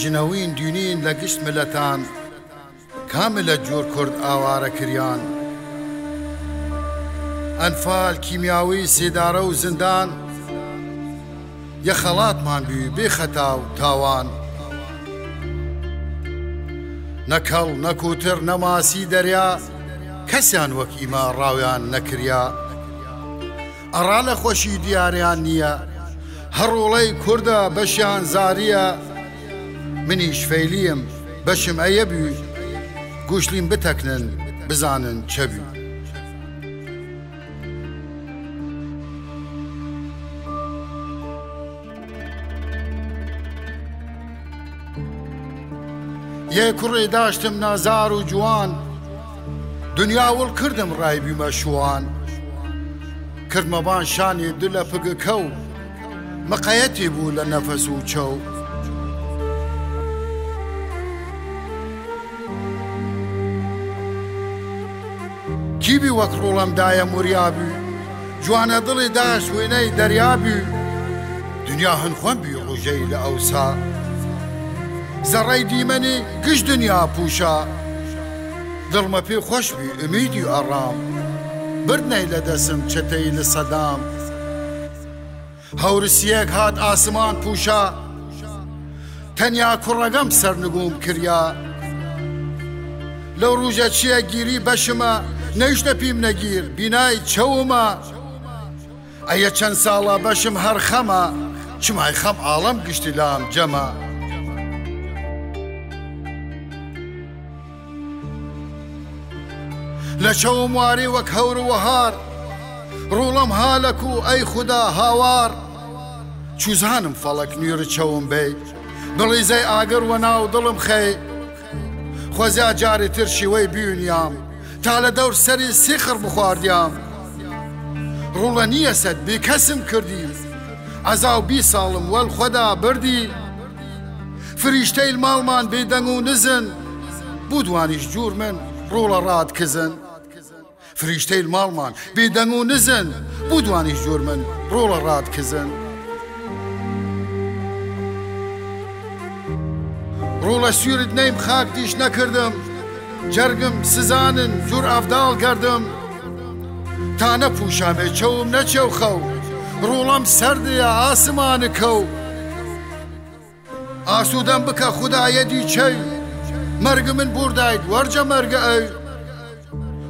ژنەوین دوینین لە گشت ملەتان کاملە جۆر کورد ئاوارە کریان ئەنفال کیمیاوی سێدارە و زندان یە خەڵاتمان بووی بێ خەتا و تاوان نەکەڵ نەکوتر نەماسی دەریا کەسیان وەک ئیما ڕاویان نەکریا ئەڕا لە خۆشی دیاریان نییە هەڕوڵەی کووردە بەشیان زاریە منیش فەیلیم بەشم ئەیە بووی گوشلیم بتەکنن بزانن چەبوو یە کوڕێ داشتم نازار و جوان دنیاوڵ کردم ڕای بیمە شوان کردمەبان شانی دلە پگەکە و مەقەیەتی بوو لە نەفەس و چەو کیبی وەک ڕوڵەمدایە موریابی جوانە دڵی داشت وێنەی دەریابی دنیا هەنخۆم بی ڕۆژەی لە ئەوسا زەڕەی دیمەنی گشت دنیا پوشا دڵمە پێ خۆش بی ئومیدی و ئەڕام بردنەی لە دەسم چەتەی لە سەدام هەورسیەک هات ئاسمان پوشا تەنیا کوڕەگەم سەرنگوم کریا لەو ڕوژە چیە گیری بەشمە نەیشتە پیم نەگیر بینای چەومە ئەیە چەند ساڵە بەشم هەر خەمە چمای خەم ئاڵەم گشتی لام جەمە لە چەوم واری وەک هەور و وەهار ڕوڵەم هالەک و ئەی خودا هاوار چوزانم فەڵک نوێر چەوم بێ بڵیزەی ئاگر وە ناو دڵم خەی خۆزیا جاری تر شیوەی بیونیام تا لە دەور سەری سیخر بخواردیام ڕوڵە نییە سەد بێ کەسم کردی ئەزاو 20 ساڵم وەل خۆدا بردی فریشتەی ماڵمان بێدەنگ و نزن بودوانیش جوور من ڕوڵە ڕاد کزن فریشتەی ماڵمان بێدەنگ و نزن بودوانیش جوور من ڕوڵە ڕاد کزن ڕوڵە سوورت نەیم خاک دیش نەکردم جەرگم سزانن جوور ئەفداڵ گەردم تا نەپوشامێ چەوم نەچێو خەو ڕوڵەم سەردەیە ئاسمانە کەو ئاسوودەم بکە خودایەتی چەی مەرگ من بوردایت وەرجە مەرگە ئەی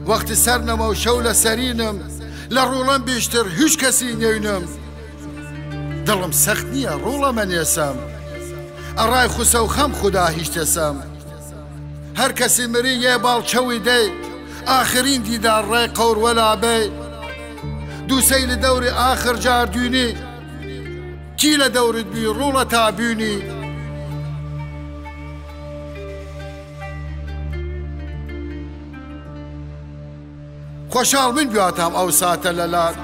وەختی سەر نەمە و شەو لە سەرینم لە ڕوڵەم بیشتر هیچ کەسی نێینم دڵم سەخت نییە ڕوڵە مەنێسەم ئەڕای خوسە و خەم خودا هیچ تێسەم هەر کەسی مری یێ باڵچەوی دەی ئاخرین دیدار ڕێ قەور وەلا بێ دووسەی لە دەوری ئاخر جار دوینی کی لە دەورت بی ڕوڵە تابیونی خۆشحاڵ من بیاتام ئەو ساتە لە لات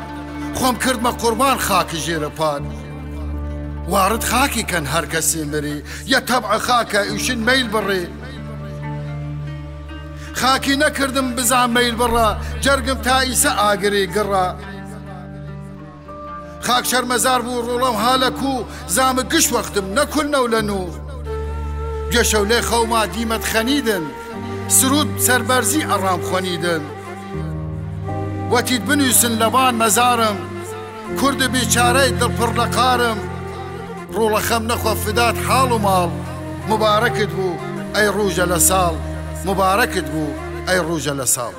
خۆم کردمە قوربان خاکی ژێرە پات وارد خاکی کەن هەر کەسی مری یە تەبعە خاکە ئیشن مەیل بڕێ خاکی نەکردم بزان مەیل بڕە جەرگم تا ئیسە ئاگری گڕە خاک شەرمەزار بوو ڕوڵەم هالەک و زامە گشت وەختم نەکولنەو لە نو گەشەو لێ خەوما دیمەت خەنیدن سرود سەربەرزی ئەڕام خۆنیدن وەتیت بنووسن لەبان مەزارم کوردە بێچارەی دڵپڕ لە قارم ڕوڵە خەم نەخوا فدات حاڵ و ماڵ مبارەکت بوو ئەی ڕوژە لە ساڵ مبارەکت بوو ئەی ڕوژە لە ساڵ